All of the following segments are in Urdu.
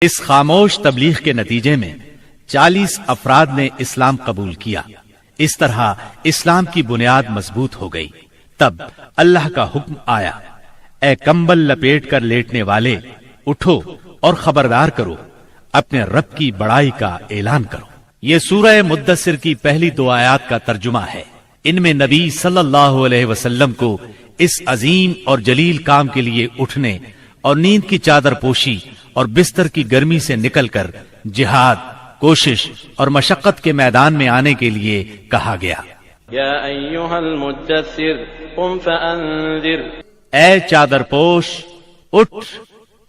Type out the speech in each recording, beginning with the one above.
اس خاموش تبلیغ کے نتیجے میں 40 افراد نے اسلام قبول کیا۔ اس طرح اسلام کی بنیاد مضبوط ہو گئی۔ تب اللہ کا حکم آیا، اے کمبل لپیٹ کر لیٹنے والے، اٹھو اور خبردار کرو، اپنے رب کی بڑائی کا اعلان کرو۔ یہ سورہ مدثر کی پہلی 2 آیات کا ترجمہ ہے۔ ان میں نبی صلی اللہ علیہ وسلم کو اس عظیم اور جلیل کام کے لیے اٹھنے اور نیند کی چادر پوشی اور بستر کی گرمی سے نکل کر جہاد، کوشش اور مشقت کے میدان میں آنے کے لیے کہا گیا۔ یا ایھا المدثر قم فانذر، اے چادر پوش، اٹھ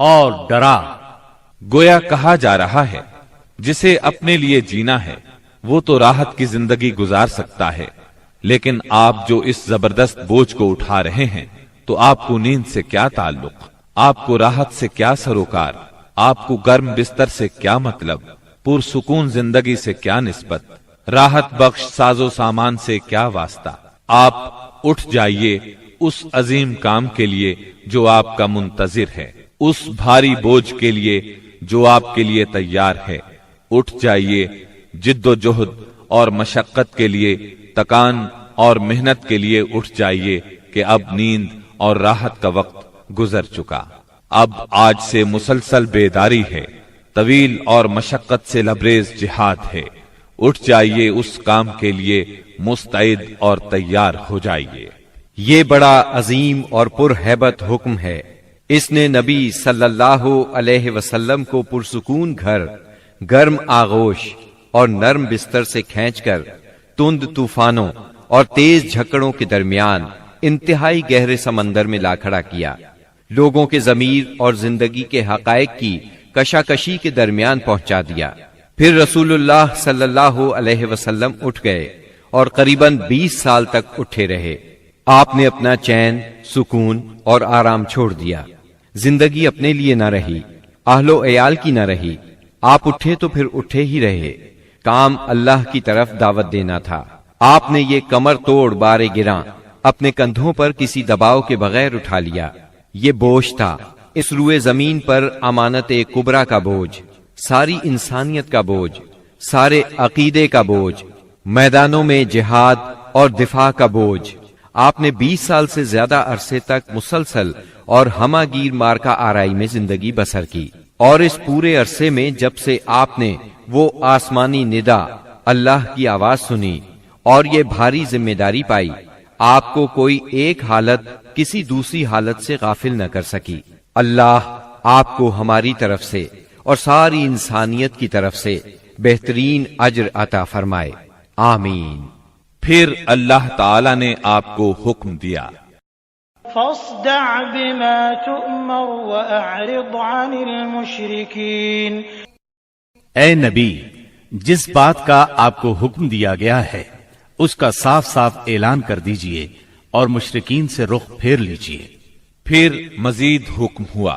اور ڈرا۔ گویا کہا جا رہا ہے جسے اپنے لیے جینا ہے وہ تو راحت کی زندگی گزار سکتا ہے، لیکن آپ جو اس زبردست بوجھ کو اٹھا رہے ہیں تو آپ کو نیند سے کیا تعلق، آپ کو راحت سے کیا سروکار، آپ کو گرم بستر سے کیا مطلب، پرسکون زندگی سے کیا نسبت، راحت بخش ساز و سامان سے کیا واسطہ۔ آپ اٹھ جائیے اس عظیم کام کے لیے جو آپ کا منتظر ہے، اس بھاری بوجھ کے لیے جو آپ کے لیے تیار ہے۔ اٹھ جائیے جد و جہد اور مشقت کے لیے، تکان اور محنت کے لیے اٹھ جائیے کہ اب نیند اور راحت کا وقت گزر چکا۔ اب آج سے مسلسل بیداری ہے، طویل اور مشقت سے لبریز جہاد ہے۔ اٹھ جائیے اس کام کے لیے، مستعد اور تیار ہو جائیے۔ یہ بڑا عظیم اور پرہیبت حکم ہے۔ اس نے نبی صلی اللہ علیہ وسلم کو پرسکون گھر، گرم آغوش اور نرم بستر سے کھینچ کر تند طوفانوں اور تیز جھکڑوں کے درمیان انتہائی گہرے سمندر میں لا کھڑا کیا، لوگوں کے ضمیر اور زندگی کے حقائق کی کشاکشی کے درمیان پہنچا دیا۔ پھر رسول اللہ صلی اللہ علیہ وسلم اٹھ گئے اور قریباً 20 سال تک اٹھے رہے۔ آپ نے اپنا چین، سکون اور آرام چھوڑ دیا۔ زندگی اپنے لیے نہ رہی، اہل و عیال کی نہ رہی۔ آپ اٹھے تو پھر اٹھے ہی رہے۔ کام اللہ کی طرف دعوت دینا تھا۔ آپ نے یہ کمر توڑ بار گراں اپنے کندھوں پر کسی دباؤ کے بغیر اٹھا لیا۔ یہ بوجھ تھا، اس روئے زمین پر امانت کبریٰ کا بوجھ، ساری انسانیت کا بوجھ، سارے عقیدے کا بوجھ، میدانوں میں جہاد اور دفاع کا بوجھ۔ آپ نے 20 سال سے زیادہ عرصے تک مسلسل اور ہمہ گیر مارکا آرائی میں زندگی بسر کی، اور اس پورے عرصے میں جب سے آپ نے وہ آسمانی ندا، اللہ کی آواز سنی اور یہ بھاری ذمہ داری پائی، آپ کو کوئی ایک حالت کسی دوسری حالت سے غافل نہ کر سکی۔ اللہ آپ کو ہماری طرف سے اور ساری انسانیت کی طرف سے بہترین اجر عطا فرمائے، آمین۔ پھر اللہ تعالی نے آپ کو حکم دیا، فاصدع بما تؤمر واعرض عن المشرکین۔ اے نبی، جس بات کا آپ کو حکم دیا گیا ہے اس کا صاف صاف اعلان کر دیجئے اور مشرکین سے رخ پھیر لیجئے۔ پھر مزید حکم ہوا،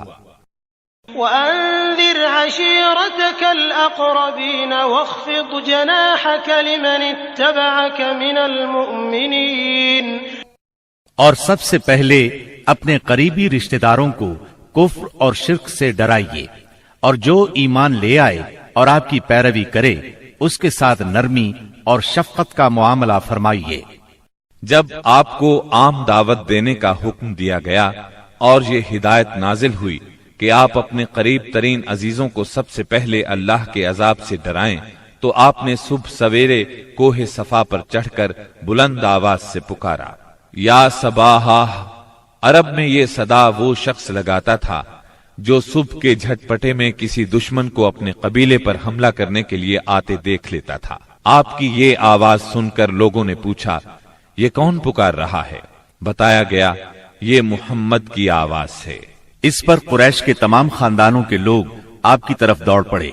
وَأَنذِرْ عَشِيرَتَكَ الْأَقْرَبِينَ وَاخْفِضْ جَنَاحَكَ لِمَنِ اتَّبَعَكَ مِنَ الْمُؤْمِنِينَ۔ اور سب سے پہلے اپنے قریبی رشتہ داروں کو کفر اور شرک سے ڈرائیے، اور جو ایمان لے آئے اور آپ کی پیروی کرے اس کے ساتھ نرمی اور شفقت کا معاملہ فرمائیے۔ جب آپ کو عام دعوت دینے کا حکم دیا گیا اور یہ ہدایت نازل ہوئی کہ آپ اپنے قریب ترین عزیزوں کو سب سے پہلے اللہ کے عذاب سے ڈرائیں، تو آپ نے صبح سویرے کوہ صفا پر چڑھ کر بلند آواز سے پکارا، یا صباحا۔ عرب میں یہ صدا وہ شخص لگاتا تھا جو صبح کے جھٹپٹے میں کسی دشمن کو اپنے قبیلے پر حملہ کرنے کے لیے آتے دیکھ لیتا تھا۔ آپ کی یہ آواز سن کر لوگوں نے پوچھا، یہ کون پکار رہا ہے؟ بتایا گیا، یہ محمد کی آواز ہے۔ اس پر قریش کے تمام خاندانوں کے لوگ آپ کی طرف دوڑ پڑے۔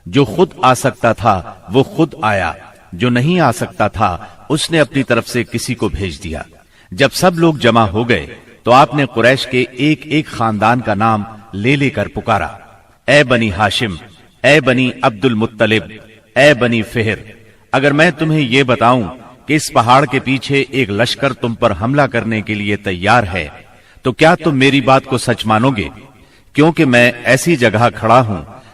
جو خود آ سکتا تھا وہ خود آیا، جو نہیں آ سکتا تھا اس نے اپنی طرف سے کسی کو بھیج دیا۔ جب سب لوگ جمع ہو گئے تو آپ نے قریش کے ایک ایک خاندان کا نام لے لے کر پکارا، اے بنی ہاشم، اے بنی عبد المطلب، اے بنی فہر، اگر میں تمہیں یہ بتاؤں کہ اس پہاڑ کے پیچھے ایک لشکر تم پر حملہ کرنے کے لیے تیار ہے تو کیا تم میری بات کو سچ مانو گے؟ کیونکہ میں ایسی جگہ کھڑا ہوں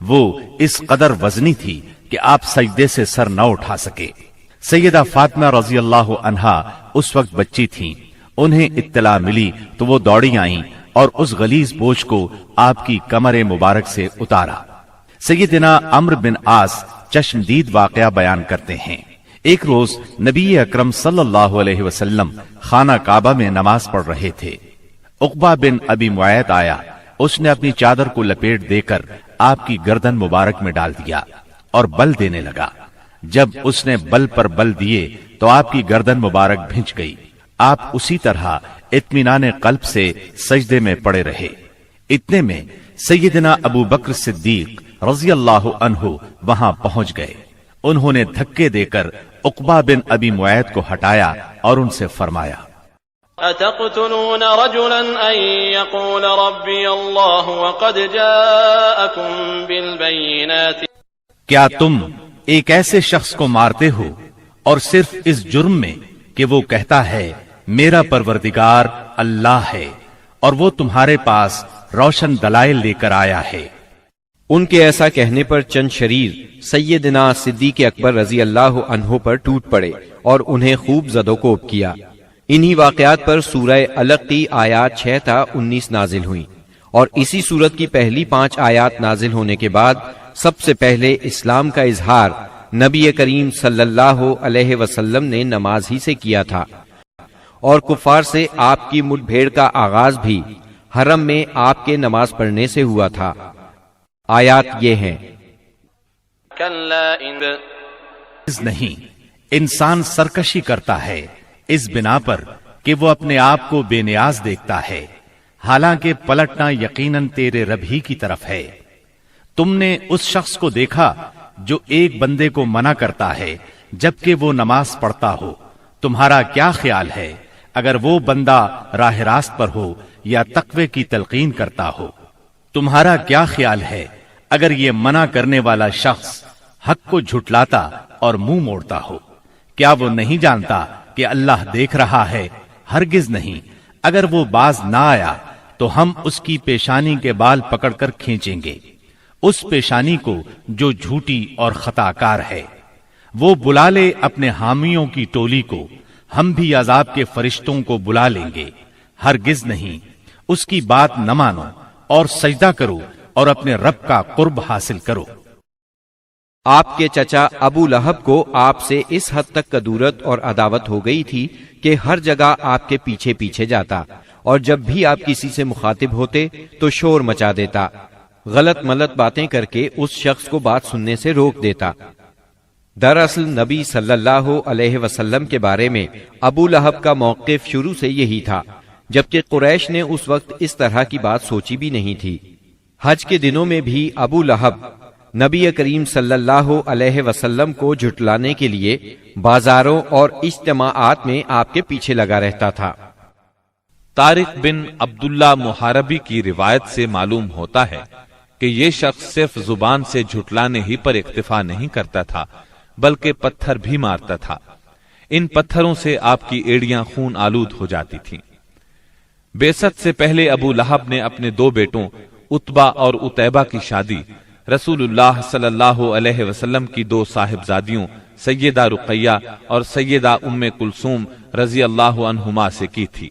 وہ اس قدر وزنی تھی کہ آپ سجدے سے سر نہ اٹھا سکے۔ سیدہ فاطمہ رضی اللہ عنہا اس وقت بچی تھیں، انہیں اطلاع ملی تو وہ دوڑی آئیں اور اس غلیظ بوجھ کو آپ کی کمر مبارک سے اتارا۔ سیدنا عمرو بن عاص چشمدید واقعہ بیان کرتے ہیں، ایک روز نبی اکرم صلی اللہ علیہ وسلم خانہ کعبہ میں نماز پڑھ رہے تھے۔ عقبہ بن ابی معیط آیا، اس نے اپنی چادر کو لپیٹ دے کر آپ کی گردن مبارک میں ڈال دیا اور بل دینے لگا۔ جب اس نے بل پر بل دیے تو آپ کی گردن مبارک بھنچ گئی۔ آپ اسی طرح اطمینان قلب سے سجدے میں پڑے رہے۔ اتنے میں سیدنا ابو بکر صدیق رضی اللہ عنہ وہاں پہنچ گئے۔ انہوں نے دھکے دے کر عقبہ بن ابی معیط کو ہٹایا اور ان سے فرمایا، أتقتلون رجلا أن يقول ربي الله وقد جاءكم بالبينات؟ کیا تم ایک ایسے شخص کو مارتے ہو اور صرف اس جرم میں کہ وہ کہتا ہے میرا پروردگار اللہ ہے، اور وہ تمہارے پاس روشن دلائل لے کر آیا ہے۔ ان کے ایسا کہنے پر چند شریر سیدنا صدیق اکبر رضی اللہ عنہ پر ٹوٹ پڑے اور انہیں خوب زد و کوب کیا۔ انہی واقعات پر سورہ علق کی آیات 6 تا 19 نازل ہوئیں، اور اسی سورت کی پہلی 5 آیات نازل ہونے کے بعد سب سے پہلے اسلام کا اظہار نبی کریم صلی اللہ علیہ وسلم نے نماز ہی سے کیا تھا، اور کفار سے آپ کی مٹ بھیڑ کا آغاز بھی حرم میں آپ کے نماز پڑھنے سے ہوا تھا۔ آیات یہ ہیں، نہیں، انسان سرکشی کرتا ہے اس بنا پر کہ وہ اپنے آپ کو بے نیاز دیکھتا ہے، حالانکہ پلٹنا یقیناً تیرے رب ہی کی طرف ہے۔ تم نے اس شخص کو دیکھا جو ایک بندے کو منع کرتا ہے جبکہ وہ نماز پڑھتا ہو، تمہارا کیا خیال ہے اگر وہ بندہ راہ راست پر ہو یا تقوی کی تلقین کرتا ہو؟ تمہارا کیا خیال ہے اگر یہ منع کرنے والا شخص حق کو جھٹلاتا اور منہ موڑتا ہو؟ کیا وہ نہیں جانتا کہ اللہ دیکھ رہا ہے؟ ہرگز نہیں۔ اگر وہ باز نہ آیا تو ہم اس کی پیشانی کے بال پکڑ کر کھینچیں گے، اس پیشانی کو جو جھوٹی اور خطا کار ہے۔ وہ بلا لے اپنے حامیوں کی ٹولی کو، ہم بھی عذاب کے فرشتوں کو بلا لیں گے۔ ہرگز نہیں، اس کی بات نہ مانو اور سجدہ کرو اور اپنے رب کا قرب حاصل کرو۔ آپ کے چچا ابو لہب کو آپ سے اس حد تک کدورت اور عداوت ہو گئی تھی کہ ہر جگہ آپ کے پیچھے پیچھے جاتا، اور جب بھی آپ کسی سے مخاطب ہوتے تو شور مچا دیتا، غلط ملت باتیں کر کے اس شخص کو بات سننے سے روک دیتا۔ دراصل نبی صلی اللہ علیہ وسلم کے بارے میں ابو لہب کا موقف شروع سے یہی تھا، جبکہ قریش نے اس وقت اس طرح کی بات سوچی بھی نہیں تھی۔ حج کے دنوں میں بھی ابو لہب نبی کریم صلی اللہ علیہ وسلم کو جھٹلانے کے لیے بازاروں اور اجتماعات میں آپ کے پیچھے لگا رہتا تھا۔ طارق بن عبداللہ محاربی کی روایت سے معلوم ہوتا ہے کہ یہ شخص صرف زبان سے جھٹلانے ہی پر اکتفا نہیں کرتا تھا بلکہ پتھر بھی مارتا تھا۔ ان پتھروں سے آپ کی ایڑیاں خون آلود ہو جاتی تھیں۔ بعثت سے پہلے ابو لہب نے اپنے 2 بیٹوں عتبہ اور عتیبہ کی شادی رسول اللہ صلی اللہ علیہ وسلم کی 2 صاحبزادیوں سیدہ رقیہ اور سیدہ ام کلثوم رضی اللہ عنہما سے کی تھی۔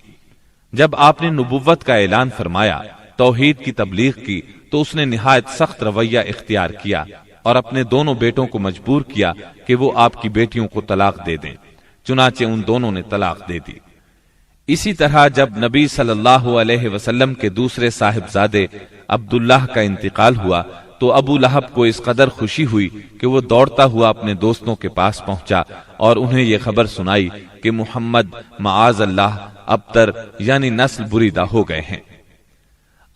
جب آپ نے نبوت کا اعلان فرمایا، توحید کی تبلیغ کی، تو اس نے نہایت سخت رویہ اختیار کیا اور اپنے دونوں بیٹوں کو مجبور کیا کہ وہ آپ کی بیٹیوں کو طلاق دے دیں۔ چنانچہ ان دونوں نے طلاق دے دی۔ اسی طرح جب نبی صلی اللہ علیہ وسلم کے دوسرے صاحبزادے عبداللہ کا انتقال ہوا تو ابو لہب کو اس قدر خوشی ہوئی کہ وہ دوڑتا ہوا اپنے دوستوں کے پاس پہنچا اور انہیں یہ خبر سنائی کہ محمد معاذ اللہ ابتر یعنی نسل بریدہ ہو گئے ہیں۔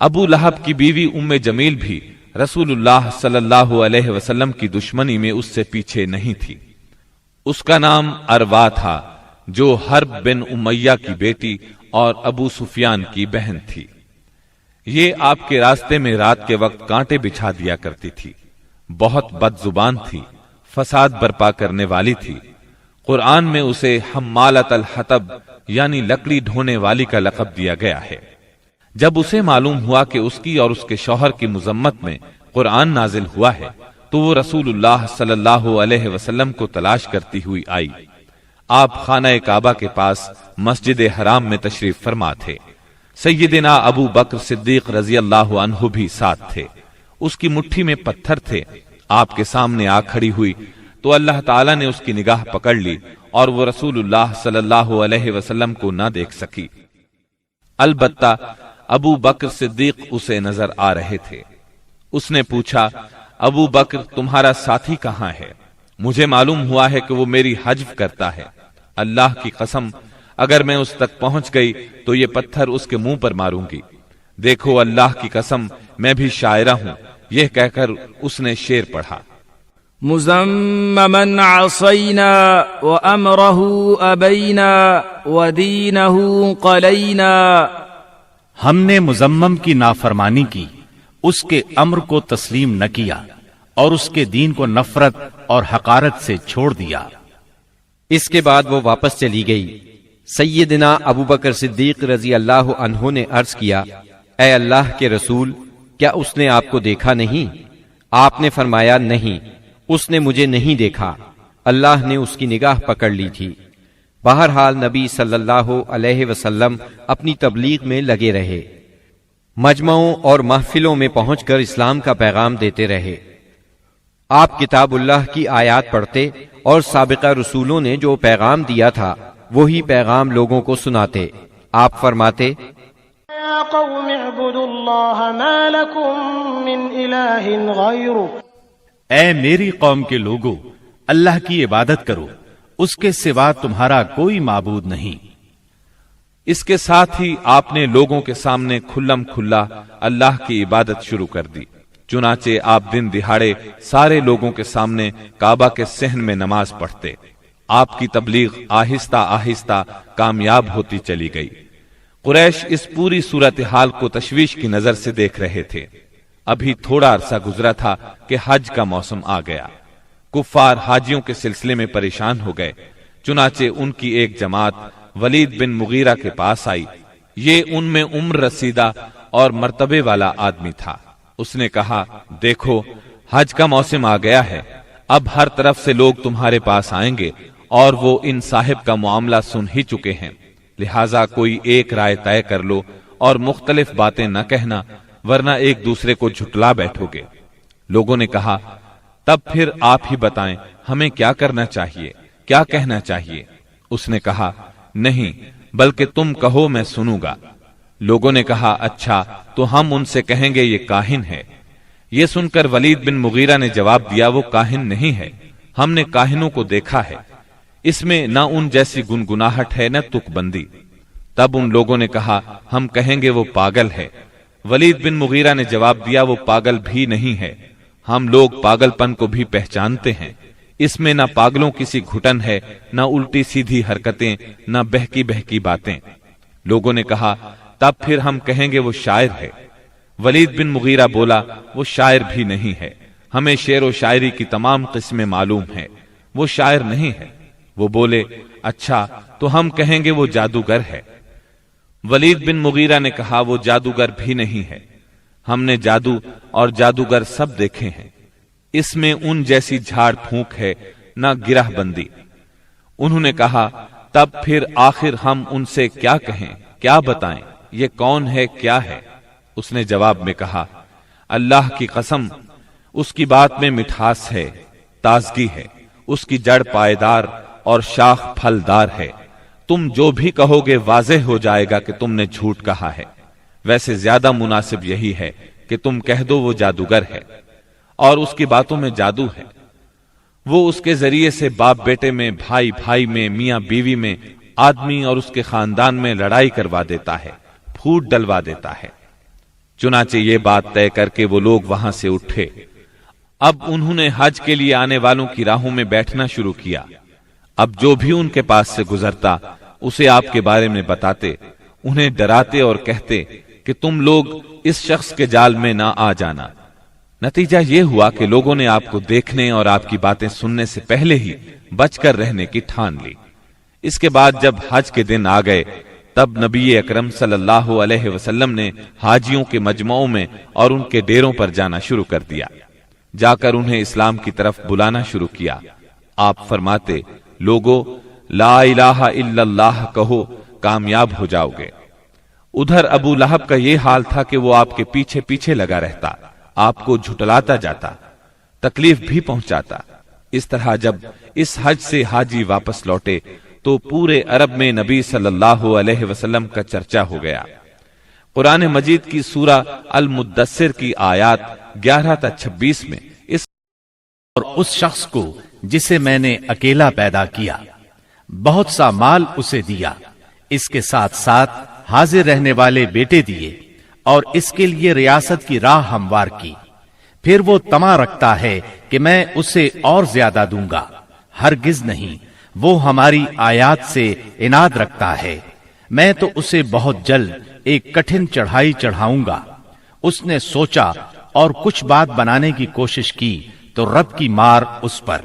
ابو لہب کی بیوی ام جمیل بھی رسول اللہ صلی اللہ علیہ وسلم کی دشمنی میں اس سے پیچھے نہیں تھی۔ اس کا نام اروا تھا، جو حرب بن امیہ کی بیٹی اور ابو سفیان کی بہن تھی۔ یہ آپ کے راستے میں رات کے وقت کانٹے بچھا دیا کرتی تھی، بہت بد زبان تھی، فساد برپا کرنے والی تھی۔ قرآن میں اسے حمالۃ الحطب یعنی لکڑی ڈھونے والی کا لقب دیا گیا ہے۔ جب اسے معلوم ہوا کہ اس کی اور اس کے شوہر کی مذمت میں قرآن نازل ہوا ہے تو وہ رسول اللہ صلی اللہ علیہ وسلم کو تلاش کرتی ہوئی آئی۔ آپ خانہ کعبہ کے پاس مسجد حرام میں تشریف فرما تھے۔ سیدنا ابو بکر صدیق رضی اللہ عنہ بھی ساتھ تھے۔ اس کی مٹھی میں پتھر تھے۔ آپ کے سامنے آ کھڑی ہوئی تو اللہ تعالیٰ نے اس کی نگاہ پکڑ لی اور وہ رسول اللہ صلی اللہ علیہ وسلم کو نہ دیکھ سکی۔ البتہ ابو بکر صدیق اسے نظر آ رہے تھے۔ اس نے پوچھا، ابو بکر تمہارا ساتھی کہاں ہے؟ مجھے معلوم ہوا ہے کہ وہ میری حجب کرتا ہے۔ اللہ کی قسم اگر میں اس تک پہنچ گئی تو یہ پتھر اس کے منہ پر ماروں گی۔ دیکھو اللہ کی قسم میں بھی شاعرہ ہوں۔ یہ کہہ کر اس نے شعر پڑھا، مزممن عصینا وامرہ ابینا ودینہ قلینا۔ ہم نے مزمم کی نافرمانی کی، اس کے امر کو تسلیم نہ کیا اور اس کے دین کو نفرت اور حقارت سے چھوڑ دیا۔ اس کے بعد وہ واپس چلی گئی۔ سیدنا ابو بکر صدیق رضی اللہ عنہ نے عرض کیا، اے اللہ کے رسول، کیا اس نے آپ کو دیکھا نہیں؟ آپ نے فرمایا، نہیں، اس نے مجھے نہیں دیکھا، اللہ نے اس کی نگاہ پکڑ لی تھی۔ بہرحال نبی صلی اللہ علیہ وسلم اپنی تبلیغ میں لگے رہے، مجمعوں اور محفلوں میں پہنچ کر اسلام کا پیغام دیتے رہے۔ آپ کتاب اللہ کی آیات پڑھتے اور سابقہ رسولوں نے جو پیغام دیا تھا وہی پیغام لوگوں کو سناتے۔ آپ فرماتے، یا قوم اعبدوا اللہ ما لکم من الہ غیرہ۔ اے میری قوم کے لوگو، اللہ کی عبادت کرو، اس کے سوا تمہارا کوئی معبود نہیں۔ اس کے ساتھ ہی آپ نے لوگوں کے سامنے کھلم کھلا اللہ کی عبادت شروع کر دی۔ چنانچہ آپ دن دہاڑے سارے لوگوں کے سامنے کعبہ کے صحن میں نماز پڑھتے۔ آپ کی تبلیغ آہستہ آہستہ کامیاب ہوتی چلی گئی۔ قریش اس پوری صورتحال کو تشویش کی نظر سے دیکھ رہے تھے۔ ابھی تھوڑا عرصہ گزرا تھا کہ حج کا موسم آ گیا۔ کفار حاجیوں کے سلسلے میں پریشان ہو گئے۔ چنانچہ ان کی ایک جماعت ولید بن مغیرہ کے پاس آئی۔ یہ ان میں عمر رسیدہ اور مرتبے والا آدمی تھا۔ اس نے کہا، دیکھو حج کا موسم آ گیا ہے، اب ہر طرف سے لوگ تمہارے پاس آئیں گے اور وہ ان صاحب کا معاملہ سن ہی چکے ہیں، لہٰذا کوئی ایک رائے طے کر لو اور مختلف باتیں نہ کہنا، ورنہ ایک دوسرے کو جھٹلا بیٹھو گے۔ لوگوں نے کہا، تب پھر آپ ہی بتائیں ہمیں کیا کرنا چاہیے، کیا کہنا چاہیے؟ اس نے کہا، نہیں بلکہ تم کہو میں سنوں گا۔ لوگوں نے کہا، اچھا تو ہم ان سے کہیں گے یہ کاہن ہے۔ یہ سن کر ولید بن مغیرہ نے جواب دیا، وہ کاہن نہیں ہے، ہم نے کاہنوں کو دیکھا ہے، اس میں نہ ان جیسی گنگناہٹ ہے نہ تک بندی۔ تب ان لوگوں نے کہا، ہم کہیں گے وہ پاگل ہے۔ ولید بن مغیرہ نے جواب دیا، وہ پاگل بھی نہیں ہے، ہم لوگ پاگل پن کو بھی پہچانتے ہیں، اس میں نہ پاگلوں کسی گھٹن ہے، نہ الٹی سیدھی حرکتیں، نہ بہکی بہکی باتیں۔ لوگوں نے کہا، تب پھر ہم کہیں گے وہ شاعر ہے۔ ولید بن مغیرہ بولا، وہ شاعر بھی نہیں ہے، ہمیں شعر و شاعری کی تمام قسمیں معلوم ہے، وہ شاعر نہیں ہے۔ وہ بولے، اچھا تو ہم کہیں گے وہ جادوگر ہے۔ ولید بن مغیرہ نے کہا، وہ جادوگر بھی نہیں ہے، ہم نے جادو اور جادوگر سب دیکھے ہیں، اس میں ان جیسی جھاڑ پھونک ہے نہ گرہ بندی۔ انہوں نے کہا، تب پھر آخر ہم ان سے کیا کہیں، کیا بتائیں، یہ کون ہے، کیا ہے؟ اس نے جواب میں کہا، اللہ کی قسم اس کی بات میں مٹھاس ہے، تازگی ہے، اس کی جڑ پائیدار اور شاخ پھلدار ہے، تم جو بھی کہو گے واضح ہو جائے گا کہ تم نے جھوٹ کہا ہے۔ ویسے زیادہ مناسب یہی ہے کہ تم کہہ دو وہ جادوگر ہے، اور اس کی باتوں میں جادو ہے، وہ اس کے ذریعے سے باپ بیٹے میں، بھائی بھائی میں، میاں بیوی میں، آدمی اور اس کے خاندان میں لڑائی کروا دیتا ہے، پھوٹ ڈلوا دیتا ہے۔ چنانچہ یہ بات طے کر کے وہ لوگ وہاں سے اٹھے۔ اب انہوں نے حج کے لیے آنے والوں کی راہوں میں بیٹھنا شروع کیا۔ اب جو بھی ان کے پاس سے گزرتا اسے آپ کے بارے میں بتاتے، انہیں ڈراتے اور کہتے کہ تم لوگ اس شخص کے جال میں نہ آ جانا۔ نتیجہ یہ ہوا کہ لوگوں نے آپ کو دیکھنے اور آپ کی باتیں سننے سے پہلے ہی بچ کر رہنے کی ٹھان لی۔ اس کے بعد جب حج کے دن آ گئے تب نبی اکرم صلی اللہ علیہ وسلم نے حاجیوں کے مجمعوں میں اور ان کے ڈیروں پر جانا شروع کر دیا، جا کر انہیں اسلام کی طرف بلانا شروع کیا۔ آپ فرماتے، لوگو لا الہ الا اللہ کہو، کامیاب ہو جاؤ گے۔ ادھر ابو لہب کا یہ حال تھا کہ وہ آپ کے پیچھے پیچھے لگا رہتا، آپ کو جھٹلاتا جاتا، تکلیف بھی پہنچاتا۔ اس طرح جب اس حج سے حاجی واپس لوٹے تو پورے عرب میں نبی صلی اللہ علیہ وسلم کا چرچا ہو گیا۔ قرآن مجید کی سورہ المدثر کی آیات 11 تا 26 میں اور اس شخص کو جسے میں نے اکیلا پیدا کیا، بہت سا مال اسے دیا، اس کے ساتھ ساتھ حاضر رہنے والے بیٹے دیے اور اس کے لیے ریاست کی راہ ہموار کی۔ پھر وہ طمع رکھتا ہے کہ میں اسے اور زیادہ دوں گا، ہرگز نہیں، وہ ہماری آیات سے عناد رکھتا ہے۔ میں تو اسے بہت جلد ایک کٹھن چڑھائی چڑھاؤں گا۔ اس نے سوچا اور کچھ بات بنانے کی کوشش کی تو رب کی مار اس پر۔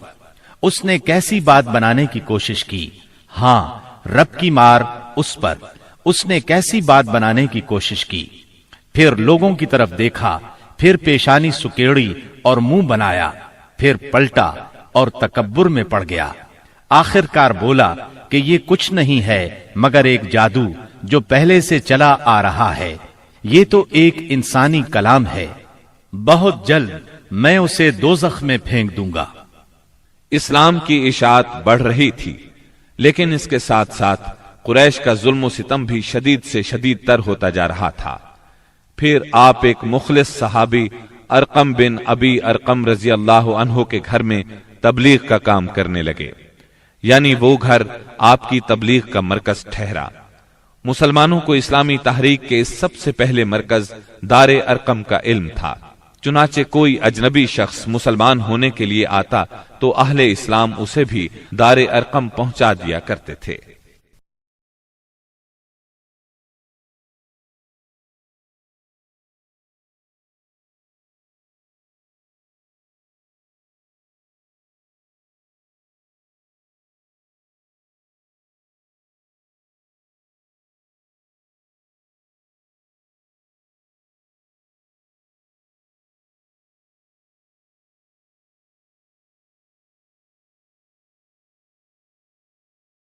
اس نے کیسی بات بنانے کی کوشش کی؟ ہاں، رب کی مار اس پر۔ اس نے کیسی بات بنانے کی کوشش کی؟ پھر لوگوں کی طرف دیکھا، پھر پیشانی سکیڑی اور منہ بنایا، پھر پلٹا اور تکبر میں پڑ گیا۔ آخر کار بولا کہ یہ کچھ نہیں ہے مگر ایک جادو جو پہلے سے چلا آ رہا ہے، یہ تو ایک انسانی کلام ہے، بہت جلد میں اسے دوزخ میں پھینک دوں گا۔ اسلام کی اشاعت بڑھ رہی تھی، لیکن اس کے ساتھ ساتھ قریش کا ظلم و ستم بھی شدید سے شدید تر ہوتا جا رہا تھا۔ پھر آپ ایک مخلص صحابی ارقم بن ابی ارقم رضی اللہ عنہ کے گھر میں تبلیغ کا کام کرنے لگے، یعنی وہ گھر آپ کی تبلیغ کا مرکز ٹھہرا۔ مسلمانوں کو اسلامی تحریک کے سب سے پہلے مرکز دار ارقم کا علم تھا۔ چنانچہ کوئی اجنبی شخص مسلمان ہونے کے لیے آتا تو اہل اسلام اسے بھی دار ارقم پہنچا دیا کرتے تھے۔